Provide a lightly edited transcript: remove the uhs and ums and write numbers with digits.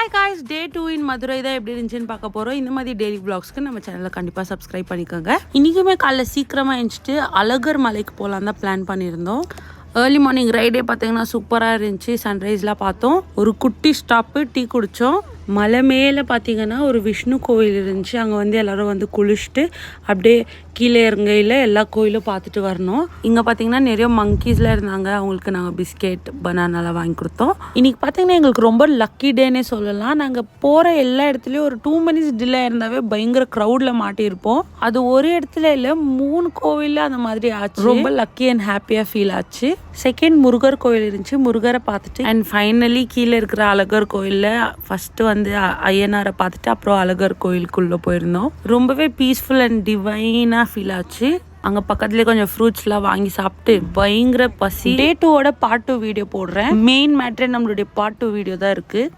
Hi guys, டே 2 இன் மதுரை தான் எப்படி இருந்துச்சுன்னு பார்க்க போகிறோம். இந்த மாதிரி டெய்லி விளாக்ஸ்க்கு நம்ம சேனலில் கண்டிப்பாக சப்ஸ்கிரைப் பண்ணிக்கோங்க. இன்றைக்குமே காலைல சீக்கிரமாக எழுந்திரிச்சிட்டு அழகர் மலைக்கு போகலான் தான் பிளான் பண்ணியிருந்தோம். ஏர்லி மார்னிங் ரைடே பார்த்தீங்கன்னா சூப்பராக இருந்துச்சு. சன்ரைஸ்லாம் பார்த்தோம். ஒரு குட்டி ஸ்டாப்பு, டீ குடித்தோம். மலை மேலே பார்த்தீங்கன்னா ஒரு விஷ்ணு கோவில் இருந்துச்சு. அங்கே வந்து எல்லோரும் வந்து குளிச்சுட்டு அப்படியே கீழே இறங்கையில் எல்லா கோயிலும் பார்த்துட்டு வரணும். இங்கே பார்த்தீங்கன்னா நிறைய மங்கீஸ்லாம் இருந்தாங்க. அவங்களுக்கு நாங்கள் பிஸ்கெட் பனானாலாம் வாங்கி கொடுத்தோம். இன்றைக்கி பார்த்தீங்கன்னா எங்களுக்கு ரொம்ப லக்கி டேனே சொல்லலாம். நாங்கள் போகிற எல்லா இடத்துலையும் ஒரு 2 minutes டிலே இருந்தாவே பயங்கர க்ரௌடில் மாட்டியிருப்போம். அது ஒரு இடத்துல இல்லை, 3 கோவிலில் அந்த மாதிரி ஆச்சு. ரொம்ப லக்கி அண்ட் ஹாப்பியாக ஃபீல் ஆச்சு. செகண்ட் முருகர் கோயில் இருந்துச்சு. முருகரை பார்த்துட்டு அண்ட் ஃபைனலி கீழே இருக்கிற அழகர் கோயிலில் ஃபஸ்ட்டு வந்து ஐயனாரை பார்த்துட்டு அப்புறம் அழகர் கோயிலுக்குள்ளே போயிருந்தோம். ரொம்பவே பீஸ்ஃபுல் அண்ட் டிவைனாக ஃபீல் ஆச்சு. அங்கே பக்கத்துலேயே கொஞ்சம் ஃப்ரூட்ஸ்லாம் வாங்கி சாப்பிட்டு பயங்கர பசி. டே 2 பார்ட் 2 வீடியோ போடுறேன். மெயின் மேட்ரே நம்மளுடைய பார்ட் 2 வீடியோ தான் இருக்குது.